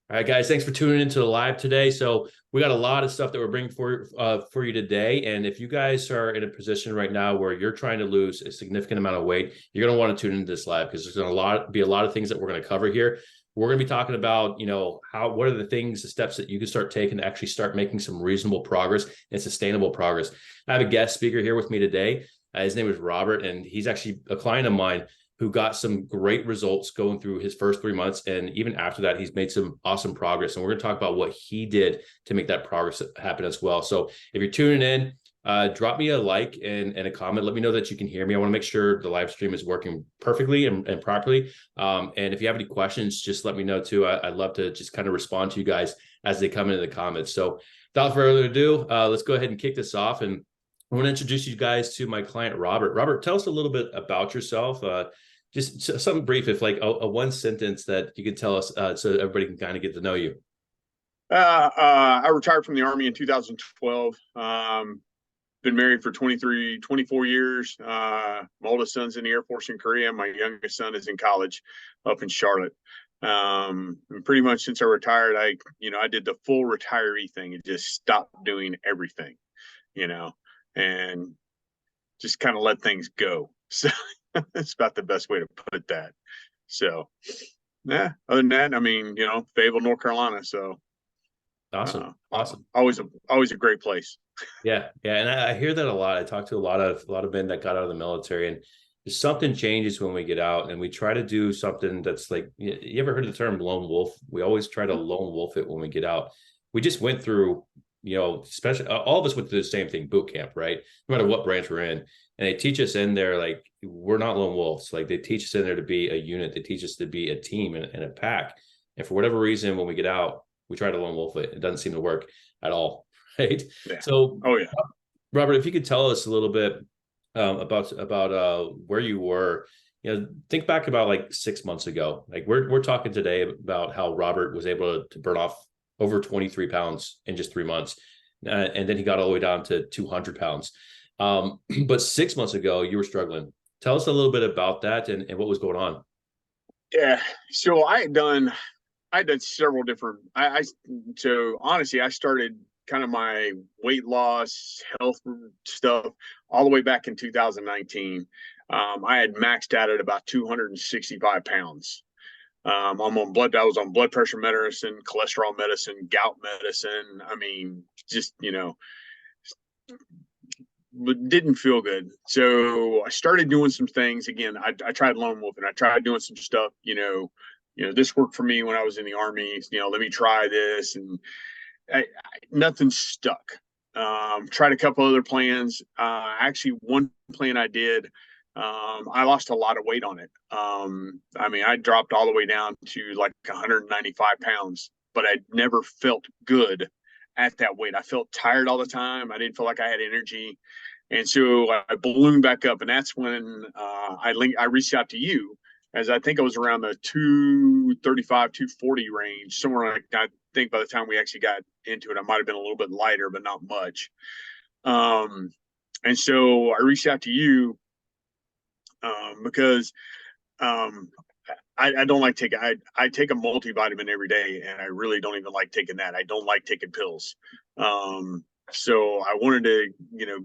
All right, guys, thanks for tuning into the live today. So we got a lot of stuff that we're bringing for you today. And if you guys are in a position right now where you're trying to lose a significant amount of weight, you're going to want to tune into this live because there's going to be a lot of things that we're going to cover here. We're going to be talking about, what are the things, the steps that you can start taking to actually start making some reasonable progress and sustainable progress. I have a guest speaker here with me today. His name is Robert, and he's actually a client of mine who got some great results going through his first 3 months. And even after that, he's made some awesome progress. And we're going to talk about what he did to make that progress happen as well. So if you're tuning in, drop me a like and a comment. Let me know that you can hear me. I want to make sure the live stream is working perfectly and properly. And if you have any questions, just let me know too. I'd love to just kind of respond to you guys as they come into the comments. So without further ado, let's go ahead and kick this off. And I want to introduce you guys to my client, Robert. Robert, tell us a little bit about yourself. Just something brief, if like a one sentence that you could tell us so everybody can kind of get to know you. I retired from the Army in 2012. Been married for 24 years. My oldest son's in the Air Force in Korea. My youngest son is in college up in Charlotte. And pretty much since I retired, I did the full retiree thing and just stopped doing everything, and just kind of let things go. So that's about the best way to put that. So, yeah, other than that, Fayetteville, North Carolina. So, Awesome. Awesome. always a great place. Yeah. Yeah. And I hear that a lot. I talk to a lot of men that got out of the military, and something changes when we get out and we try to do something that's like, you ever heard the term lone wolf? We always try to lone wolf it when we get out. We just went through, especially all of us went through the same thing, boot camp, right? No matter what branch we're in. And they teach us in there, like, we're not lone wolves. Like, they teach us in there to be a unit. They teach us to be a team and a pack. And for whatever reason, when we get out, we try to lone wolf it. It doesn't seem to work at all. Right. Yeah. So, Oh yeah. Robert, if you could tell us a little bit about where you were, think back about like 6 months ago. Like, we're talking today about how Robert was able to burn off over 23 pounds in just 3 months. And then he got all the way down to 200 pounds. But 6 months ago, you were struggling. Tell us a little bit about that and what was going on. Yeah. So I had done several different. So honestly, I started kind of my weight loss, health stuff all the way back in 2019. I had maxed out at about 265 pounds. I was on blood pressure medicine, cholesterol medicine, gout medicine. Just, but didn't feel good. So I started doing some things again. I tried lone wolf and I tried doing some stuff, this worked for me when I was in the Army, let me try this. And nothing stuck. Tried a couple other plans. Actually, one plan I did, I lost a lot of weight on it. I dropped all the way down to like 195 pounds, but I never felt good at that weight. I felt tired all the time. I didn't feel like I had energy. And so I ballooned back up. And that's when I reached out to you, as I think I was around the 235, 240 range, somewhere like that. I think by the time we actually got into it, I might have been a little bit lighter, but not much. And so I reached out to you because I don't like taking. I take a multivitamin every day, and I really don't even like taking that. I don't like taking pills. So I wanted to,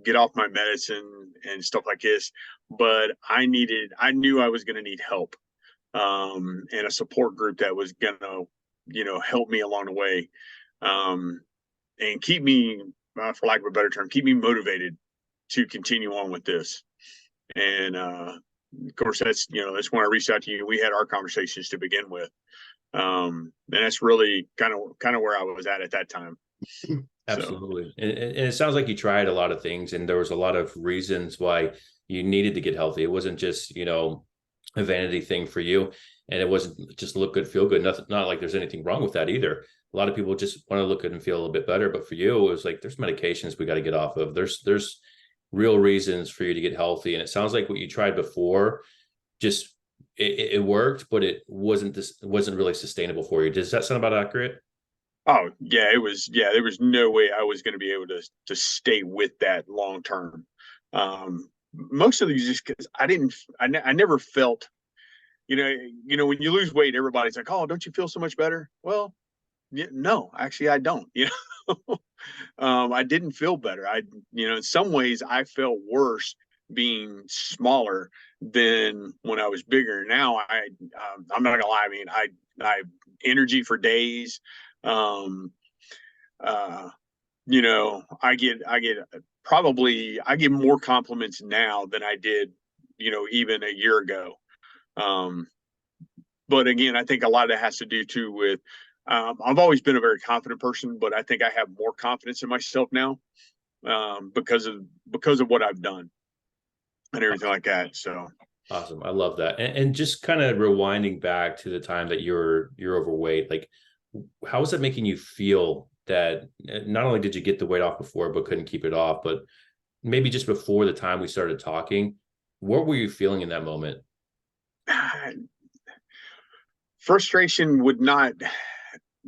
get off my medicine and stuff like this, but I knew I was going to need help, and a support group that was going to, help me along the way, and keep me, for lack of a better term, keep me motivated to continue on with this. And, of course, that's when I reached out to you. We had our conversations to begin with. And that's really kind of where I was at that time. So, Absolutely. And it sounds like you tried a lot of things and there was a lot of reasons why you needed to get healthy. It wasn't just, a vanity thing for you. And it wasn't just look good, feel good. Nothing, not like there's anything wrong with that either. A lot of people just want to look good and feel a little bit better. But for you, it was like, there's medications we got to get off of. There's real reasons for you to get healthy. And it sounds like what you tried before, just it worked, but it wasn't really sustainable for you. Does that sound about accurate? oh yeah, it was. Yeah, there was no way I was going to be able to stay with that long term. Most of these just because I never felt. When you lose weight, everybody's like, "Oh, don't you feel so much better?" Well, Yeah, no, actually, I don't. Know, I didn't feel better. In some ways, I felt worse being smaller than when I was bigger. Now, I'm not gonna lie. I mean, I have energy for days. Um, uh, I get more compliments now than I did, even a year ago. Um, but again, I think a lot of that has to do too with I've always been a very confident person, but I think I have more confidence in myself now because of what I've done and everything like that. So Awesome. I love that. And just kind of rewinding back to the time that you're overweight, like how was that making you feel that not only did you get the weight off before but couldn't keep it off, but maybe just before the time we started talking, what were you feeling in that moment? frustration would not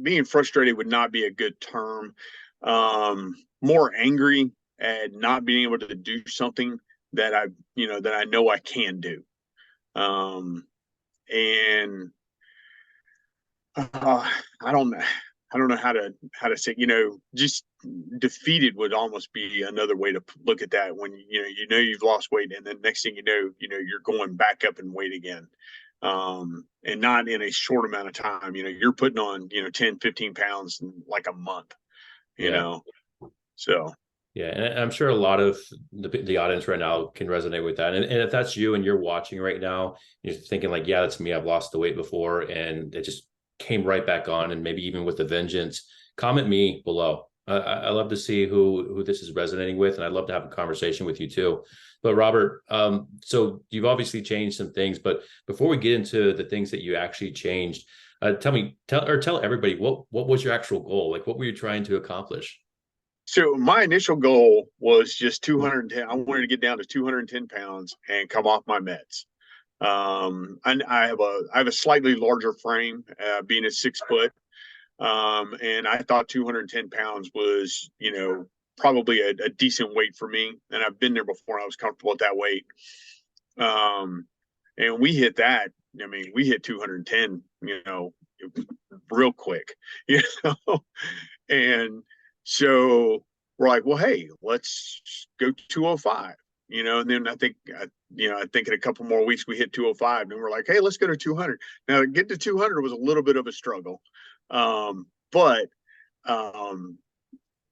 being frustrated would not be a good term. More angry at not being able to do something that I know I can do. Um, and I don't know how to say, just defeated would almost be another way to look at that when you've lost weight and then next thing you're going back up in weight again. And not in a short amount of time. You're putting on 10, 15 pounds in like a month, you Yeah. know. So Yeah, and I'm sure a lot of the audience right now can resonate with that. And if that's you and you're watching right now, you're thinking like, yeah, that's me. I've lost the weight before, and it just came right back on, and maybe even with a vengeance. Comment me below. I love to see who this is resonating with, and I'd love to have a conversation with you too. But Robert, so you've obviously changed some things, but before we get into the things that you actually changed, tell everybody what was your actual goal? Like, what were you trying to accomplish? so my initial goal was just 210. I wanted to get down to 210 pounds and come off my meds. And I have a slightly larger frame, being at 6 foot. And I thought 210 pounds was, probably a decent weight for me. And I've been there before. And I was comfortable at that weight. Um, and we hit that. I mean, we hit 210, real quick, you know, and so we're like, well, hey, let's go 205, and then I think in a couple more weeks we hit 205 and we're like, hey, let's go to 200. Now, to get to 200 was a little bit of a struggle. But um,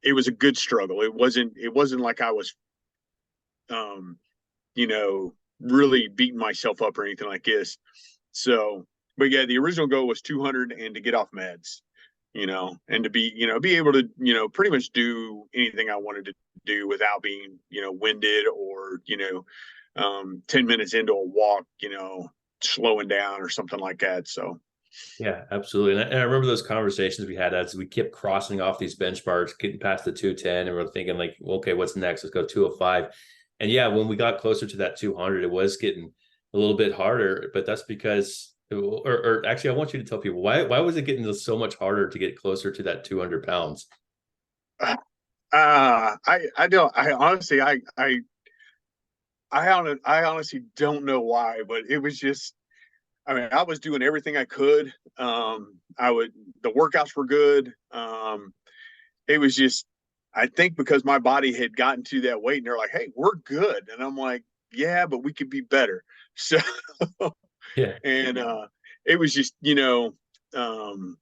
it was a good struggle. It wasn't like I was, um, you know, really beating myself up or anything like this. So, but yeah, the original goal was 200 and to get off meds, and to be able to, pretty much do anything I wanted to do without being, winded or, 10 minutes into a walk, slowing down or something like that. So, Yeah, absolutely. And I remember those conversations we had as we kept crossing off these benchmarks, getting past the 210, and we're thinking like, well, okay, what's next? Let's go 205. And yeah, when we got closer to that 200, it was getting a little bit harder, but that's because, or actually, I want you to tell people why was it getting so much harder to get closer to that 200 pounds? I don't, I honestly, I honestly don't know why, but it was just, I mean, I was doing everything I could. The workouts were good. It was just, I think because my body had gotten to that weight and they're like, hey, we're good. And I'm like, yeah, but we could be better. So, Yeah. and it was just, um,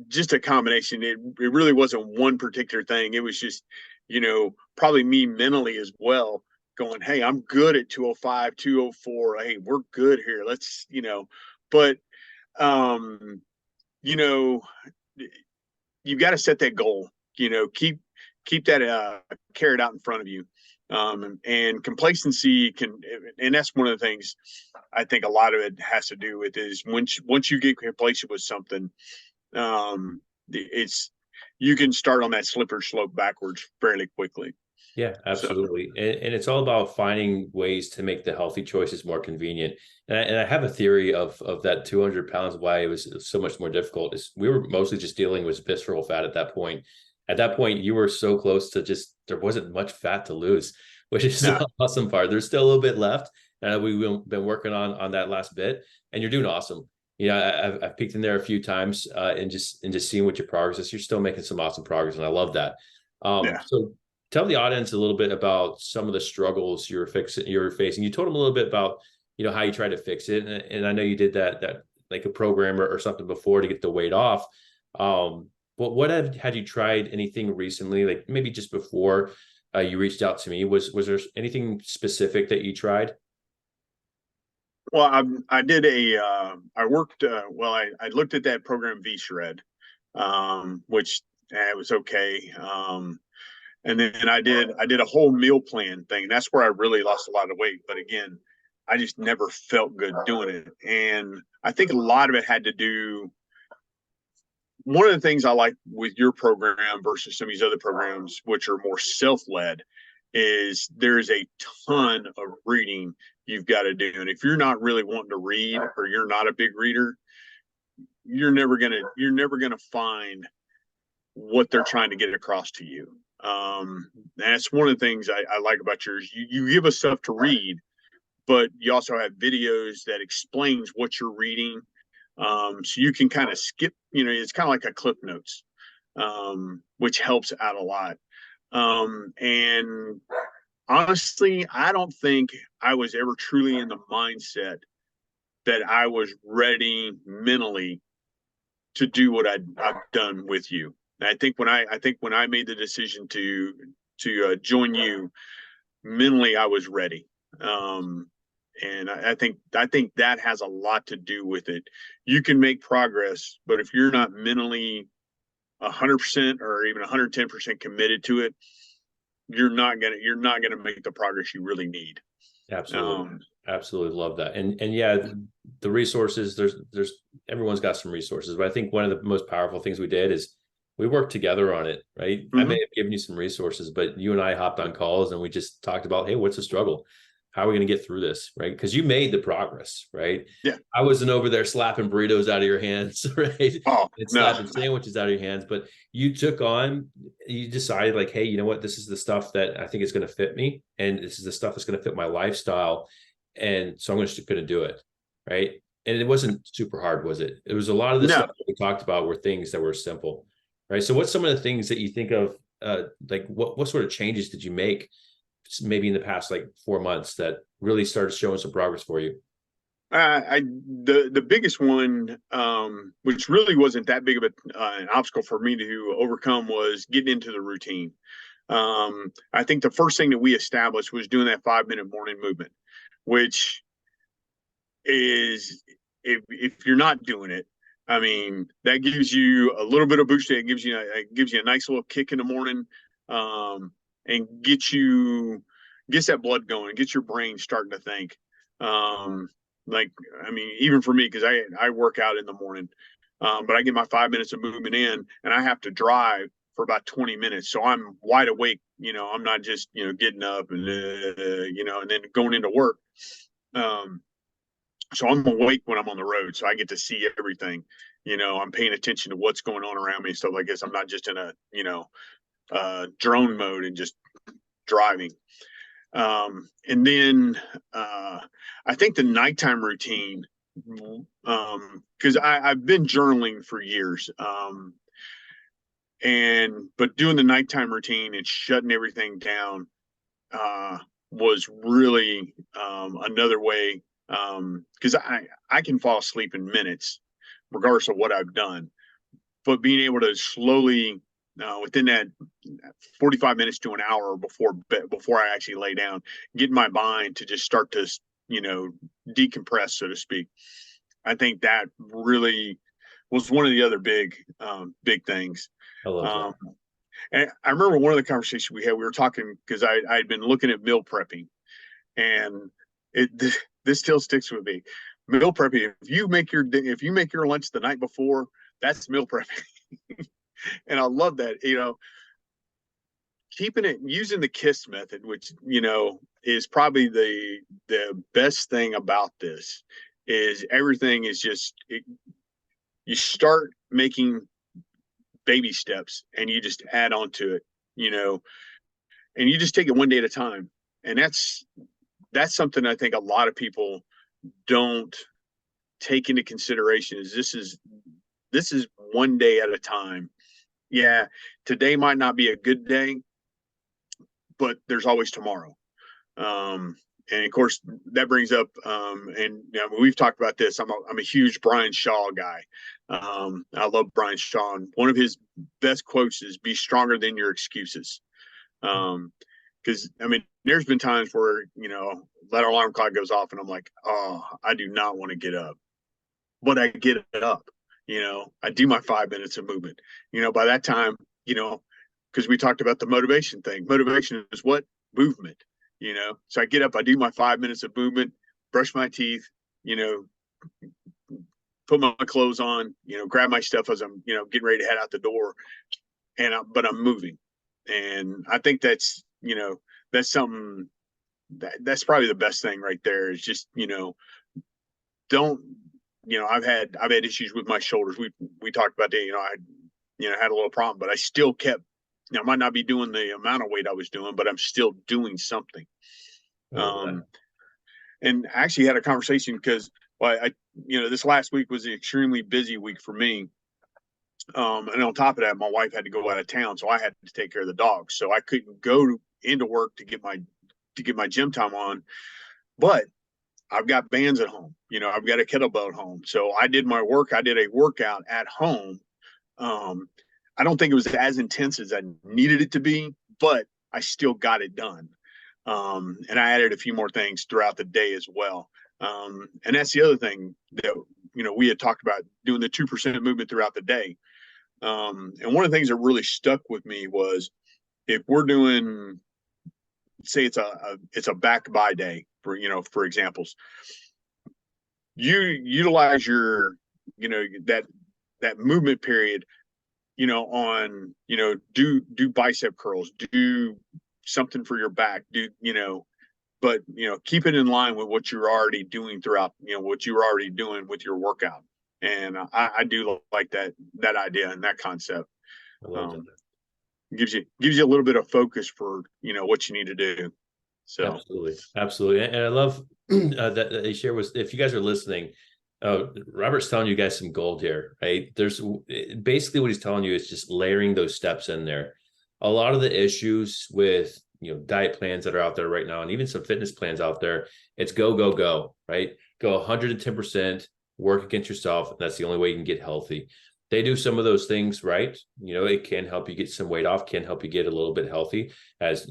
just a combination. It really wasn't one particular thing. It was just, probably me mentally as well going, hey, I'm good at 205, 204. Hey, we're good here. Let's, but, um, you know, you've got to set that goal, keep that carrot out in front of you. And complacency and that's one of the things I think a lot of it has to do with is once you get complacent with something, it's you can start on that slippery slope backwards fairly quickly. Yeah, So absolutely. And it's all about finding ways to make the healthy choices more convenient. And I have a theory of that 200 pounds, why it was so much more difficult is we were mostly just dealing with visceral fat at that point. At that point, you were so close to just, there wasn't much fat to lose, which is no, the awesome part. There's still a little bit left. And we've been working on that last bit, and you're doing awesome. You know, I've peeked in there a few times, and just seeing what your progress is. You're still making some awesome progress, and I love that. Yeah. So tell the audience a little bit about some of the struggles you're facing. You told them a little bit about, how you try to fix it, and I know you did that like a program or something before to get the weight off. But what had you tried anything recently, like maybe just before you reached out to me? Was there anything specific that you tried? Well, I did I worked, I looked at that program V-Shred, which it was okay. And then I did a whole meal plan thing. That's where I really lost a lot of weight. But again, I just never felt good doing it. And I think a lot of it had to do, one of the things I like with your program versus some of these other programs, which are more self-led, is there's a ton of reading you've got to do. And if you're not really wanting to read, or you're not a big reader, you're never gonna find what they're trying to get across to you. That's one of the things I like about yours. You give us stuff to read, but you also have videos that explains what you're reading. So you can kind of skip, it's kind of like a clip notes, which helps out a lot. And honestly, I don't think I was ever truly in the mindset that I was ready mentally to do what I've done with you. And I think when I made the decision to join you, mentally I was ready. And I think that has a lot to do with it. You can make progress, but if you're not mentally 100% or even 110% committed to it, you're not gonna make the progress you really need. Absolutely. Um, Absolutely love that. And yeah, the resources, there's everyone's got some resources, but I think one of the most powerful things we did is we worked together on it, right? I may mhm. have given you some resources, but you and I hopped on calls and we just talked about, hey, what's the struggle? How are we going to get through this, right? Because you made the progress, right? Yeah. I wasn't over there slapping burritos out of your hands, right? Oh And no. slapping sandwiches out of your hands, but you decided like, hey, you know what? This is the stuff that I think is going to fit me, and this is the stuff that's going to fit my lifestyle, and so I'm just going to do it, right? And it wasn't super hard, was it? It was a lot of the No. stuff that we talked about were things that were simple, right? So what's some of the things that you think of, like what sort of changes did you make maybe in the past like 4 months that really started showing some progress for you? The biggest one, which really wasn't that big of an obstacle for me to overcome, was getting into the routine. I think the first thing that we established was doing that 5 minute morning movement, which is, if you're not doing it, I mean, that gives you a little bit of boost. It gives you a nice little kick in the morning, and gets that blood going, gets your brain starting to think. Um, like, I mean, even for me, because I work out in the morning, but I get my 5 minutes of movement in, and I have to drive for about 20 minutes, so I'm wide awake. I'm not just getting up and and then going into work. Um, so I'm awake when I'm on the road, so I get to see everything. I'm paying attention to what's going on around me and stuff like this. I'm not just in a drone mode and just driving. And then I think the nighttime routine, because I've been journaling for years, but doing the nighttime routine and shutting everything down uh, was really another way, because I can fall asleep in minutes regardless of what I've done, but being able to slowly, within that 45 minutes to an hour before I actually lay down, get my mind to just start to decompress, so to speak. I think that really was one of the other big things. I love that. um, and I remember one of the conversations we had, we were talking because I'd been looking at meal prepping, and it this still sticks with me. Meal prepping. If you make your lunch the night before, that's meal prepping. And I love that. Keeping it, using the KISS method, which is probably the best thing about this, is everything is you start making baby steps and you just add on to it, you know, and you just take it one day at a time. And that's something I think a lot of people don't take into consideration is this is one day at a time. Yeah, today might not be a good day, but there's always tomorrow. Um, and of course, that brings up, and you know, we've talked about this. I'm a huge Brian Shaw guy. I love Brian Shaw. And one of his best quotes is "Be stronger than your excuses." Because I mean, there's been times where that alarm clock goes off, and I'm like, oh, I do not want to get up, but I get up. I do my 5 minutes of movement. By that time, because we talked about the motivation thing. Motivation is what? Movement. So I get up, I do my 5 minutes of movement, brush my teeth, put my clothes on, grab my stuff as I'm, getting ready to head out the door. But I'm moving. And I think that's something that's probably the best thing right there is just, don't, I've had issues with my shoulders. We talked about that, I had a little problem, but I still kept, I might not be doing the amount of weight I was doing, but I'm still doing something. And I actually had a conversation because, this last week was an extremely busy week for me. And on top of that, my wife had to go out of town, so I had to take care of the dogs. So I couldn't go into work to get my gym time on. But I've got bands at home. I've got a kettlebell at home. So I did a workout at home. I don't think it was as intense as I needed it to be, but I still got it done. And I added a few more things throughout the day as well. And that's the other thing that, we had talked about, doing the 2% movement throughout the day. And one of the things that really stuck with me was, if we're doing, say it's a back by day for examples, you utilize your, that movement period, on, do bicep curls, do something for your back, but keep it in line with what you're already doing throughout, what you're already doing with your workout. And I do like that idea and that concept. I love that. Gives you a little bit of focus for what you need to do. So absolutely, and I love that they share with, if you guys are listening, Robert's telling you guys some gold here, right? There's basically what he's telling you is just layering those steps in there. A lot of the issues with diet plans that are out there right now, and even some fitness plans out there, it's go, right? Go 110%, work against yourself. And that's the only way you can get healthy. They do some of those things right. It can help you get some weight off, can help you get a little bit healthy. As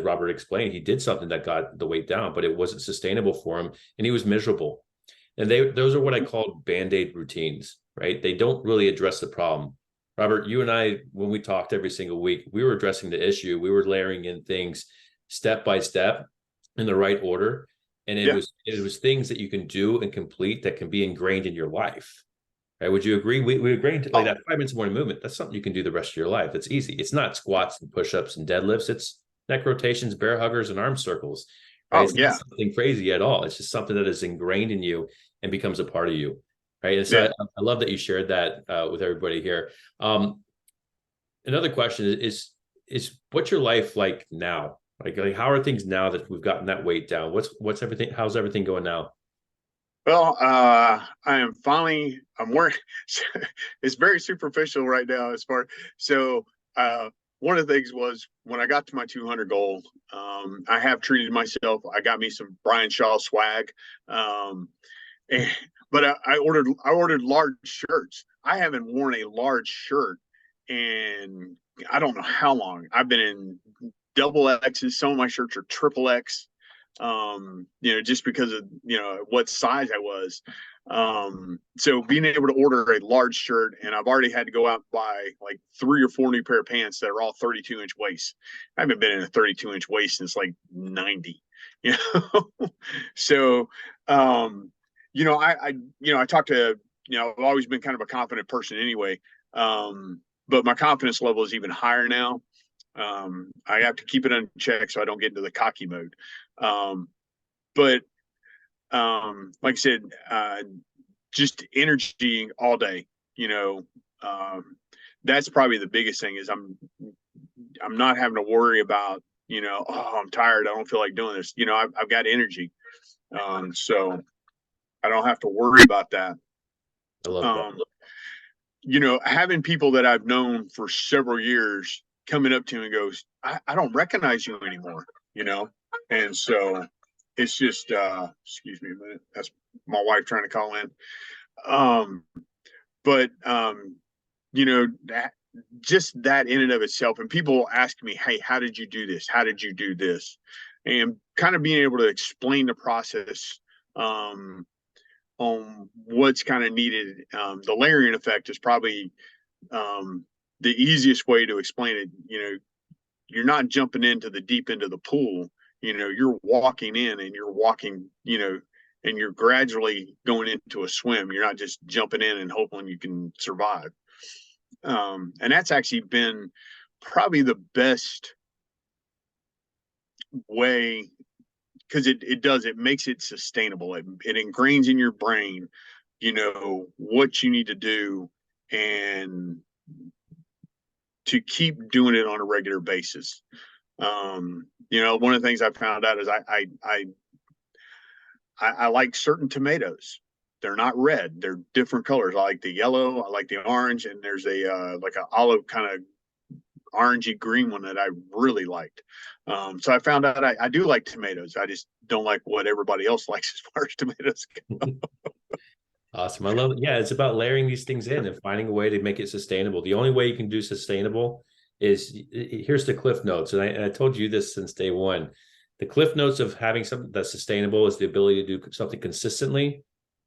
Robert explained, he did something that got the weight down, but it wasn't sustainable for him, and he was miserable. And those are what I call Band-Aid routines, right? They don't really address the problem. Robert, you and I, when we talked every single week, we were addressing the issue. We were layering in things step by step in the right order. And it was things that you can do and complete that can be ingrained in your life. Right? Would you agree? We agreed to, like, that 5 minutes of morning movement. That's something you can do the rest of your life. It's easy. It's not squats and push-ups and deadlifts. It's neck rotations, bear huggers, and arm circles. Right? It's not something crazy at all. It's just something that is ingrained in you and becomes a part of you. Right. And so I love that you shared that with everybody here. Another question is what's your life like now? Like how are things now that we've gotten that weight down? What's everything? How's everything going now? Well, I'm wearing, it's very superficial right now so one of the things was, when I got to my 200 goal, I have treated myself. I got me some Brian Shaw swag. But I ordered large shirts. I haven't worn a large shirt in, I don't know how long. I've been in double X's. Some of my shirts are triple X. Just because of what size I was. So being able to order a large shirt, and I've already had to go out and buy like 3 or 4 new pair of pants that are all 32-inch waists. I haven't been in a 32-inch waist since like 90. So I talk to, I've always been kind of a confident person anyway. But my confidence level is even higher now. I have to keep it in check so I don't get into the cocky mode. But like I said, just energy all day, that's probably the biggest thing is I'm not having to worry about, oh, I'm tired, I don't feel like doing this. I've got energy. So I don't have to worry about that. I love that. Um, having people that I've known for several years coming up to me and goes, I don't recognize you anymore, you know? And so it's just, excuse me a minute. That's my wife trying to call in. Um, but, that just that in and of itself, and people ask me, hey, how did you do this? How did you do this? And kind of being able to explain the process, um, on what's kind of needed. The layering effect is probably um, the easiest way to explain it. You're not jumping into the deep end of the pool. You're walking in and you're walking, and you're gradually going into a swim. You're not just jumping in and hoping you can survive. And that's actually been probably the best way, because it makes it sustainable. It ingrains in your brain, what you need to do, and to keep doing it on a regular basis. One of the things I found out is I like certain tomatoes. They're not red; they're different colors. I like the yellow, I like the orange, and there's a like an olive kind of orangey green one that I really liked. So I found out I do like tomatoes. I just don't like what everybody else likes as far as tomatoes go. Awesome. I love it. Yeah, it's about layering these things in and finding a way to make it sustainable. The only way you can do sustainable is here's the cliff notes. And I told you this since day one. The cliff notes of having something that's sustainable is the ability to do something consistently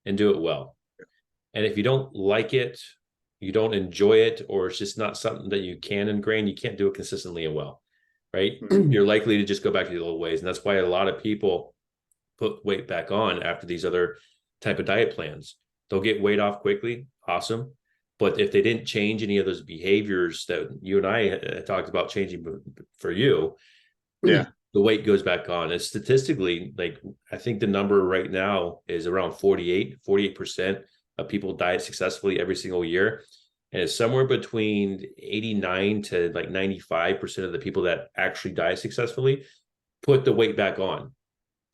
and do it well. And if you don't like it, you don't enjoy it, or it's just not something that you can ingrain, you can't do it consistently and well, right? You're likely to just go back to the old ways. And that's why a lot of people put weight back on after these other type of diet plans. They'll get weight off quickly. Awesome. But if they didn't change any of those behaviors that you and I talked about changing for you, Yeah. the weight goes back on. And statistically, like I think the number right now is around 48% of people diet successfully every single year. And it's somewhere between 89 to like 95% of the people that actually diet successfully put the weight back on.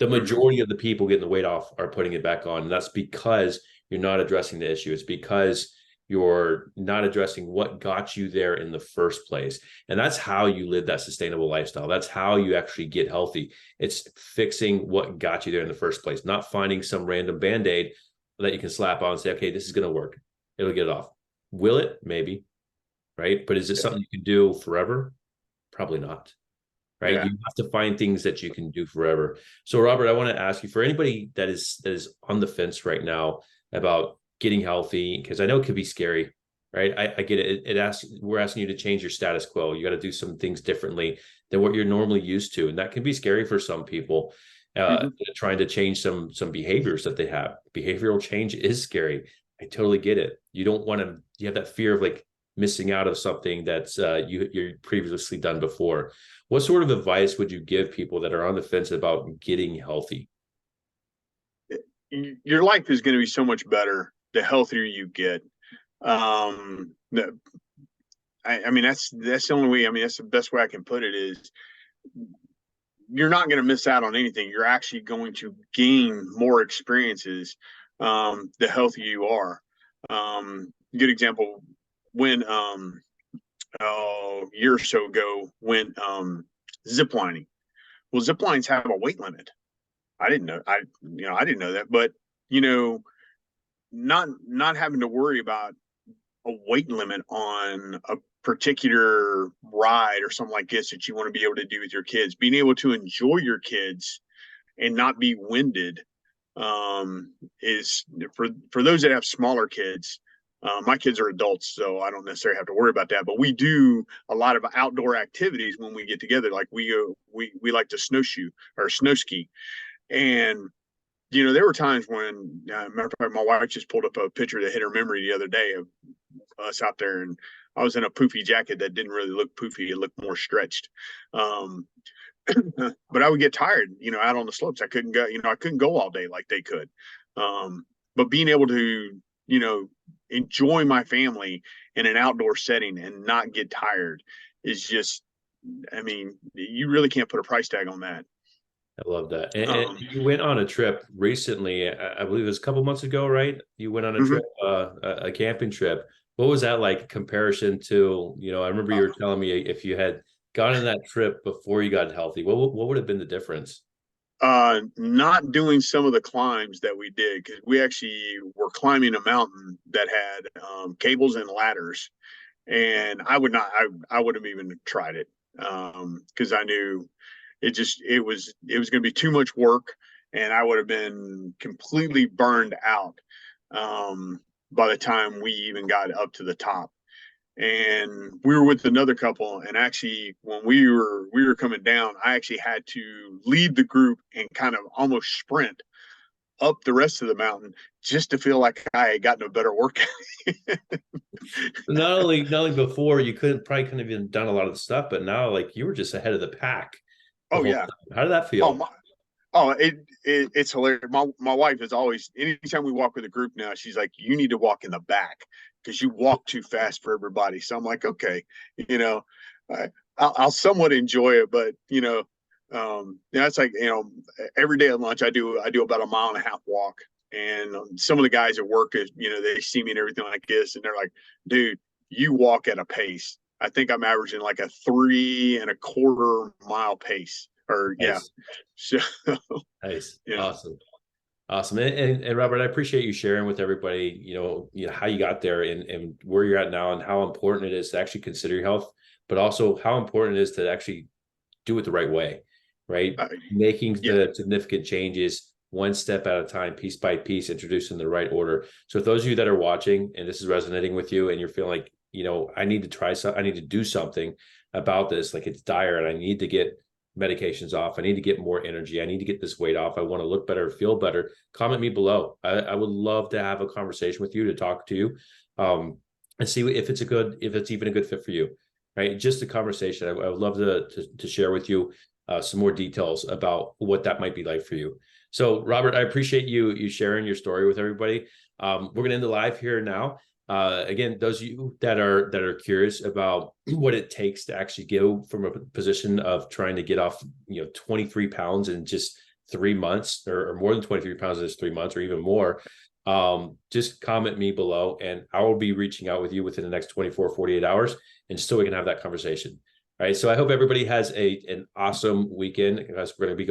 The majority of the people getting the weight off are putting it back on. And that's because you're not addressing the issue. It's because you're not addressing what got you there in the first place. And that's how you live that sustainable lifestyle. That's how you actually get healthy. It's fixing what got you there in the first place, not finding some random band-aid that you can slap on and say, okay, this is going to work. It'll get it off. Will it? Maybe. Right. But is it something you can do forever? Probably not. Right. Yeah. You have to find things that you can do forever. So Robert, I want to ask you, for anybody that is on the fence right now about getting healthy, because I know it could be scary, right? I get it. We're asking you to change your status quo. You got to do some things differently than what you're normally used to. And that can be scary for some people, trying to change some behaviors that they have. Behavioral change is scary. I totally get it. You don't want to, you have that fear of like missing out of something that's you're previously done before. What sort of advice would you give people that are on the fence about getting healthy? Your life is going to be so much better the healthier you get. I mean, that's the only way. I mean, that's the best way I can put it is you're not going to miss out on anything. You're actually going to gain more experiences the healthier you are. Good example, when a year or so ago, went zip lining. Well, zip lines have a weight limit. I didn't know. I didn't know that. But you know, not having to worry about a weight limit on a particular ride or something like this that you want to be able to do with your kids, being able to enjoy your kids and not be winded, is for those that have smaller kids. My kids are adults, so I don't necessarily have to worry about that. But we do a lot of outdoor activities when we get together. Like we like to snowshoe or snow ski, and there were times when, matter of fact, my wife just pulled up a picture that hit her memory the other day of us out there, and I was in a poofy jacket that didn't really look poofy; it looked more stretched. Um, but I would get tired, out on the slopes. I couldn't go, I couldn't go all day like they could. But being able to, enjoy my family in an outdoor setting and not get tired is just, I mean, you really can't put a price tag on that. I love that. And Um, you went on a trip recently. I believe it was a couple months ago, right? You went on a mhm. trip, a camping trip. What was that like in comparison to, I remember you were telling me if you had gone on that trip before you got healthy, what would have been the difference? Not doing some of the climbs that we did because we actually were climbing a mountain that had cables and ladders, and I would not, I would have even tried it because I knew it was going to be too much work, and I would have been completely burned out by the time we even got up to the top. And we were with another couple, and actually when we were coming down, I actually had to lead the group and kind of almost sprint up the rest of the mountain just to feel like I had gotten a better workout. Not only before you couldn't have even done a lot of the stuff, but now like you were just ahead of the pack the Oh whole yeah. time. How did that Oh feel? my. Oh, it's hilarious. My wife is always, anytime we walk with a group now, she's like, "You need to walk in the back because you walk too fast for everybody." So I'm like, "Okay, you know, I'll somewhat enjoy it, but it's like every day at lunch I do about a mile and a half walk, and some of the guys at work is they see me and everything like this, and they're like, "Dude, you walk at a pace." I think I'm averaging like a 3.25 mile pace, or yeah. Nice, So nice, yeah, awesome. Awesome. And Robert, I appreciate you sharing with everybody, how you got there and where you're at now and how important it is to actually consider your health, but also how important it is to actually do it the right way, right? uh, Making yeah, the significant changes one step at a time, piece by piece, introducing the right order. So, if those of you that are watching and this is resonating with you, and you're feeling like, I need to try something, I need to do something about this, like it's dire, and I need to get medications off. I need to get more energy. I need to get this weight off. I want to look better, feel better. Comment me below. I would love to have a conversation with you, to talk to you, and see if it's even a good fit for you. Right, just a conversation. I would love to share with you some more details about what that might be like for you. So, Robert, I appreciate you sharing your story with everybody. We're going to end the live here now. Again, those of you that are curious about what it takes to actually go from a position of trying to get off, 23 pounds in just 3 months, or more than 23 pounds in just 3 months, or even more, just comment me below, and I will be reaching out with you within the next 24, 48 hours, and so we can have that conversation. All right. So I hope everybody has an awesome weekend, because we're going to be going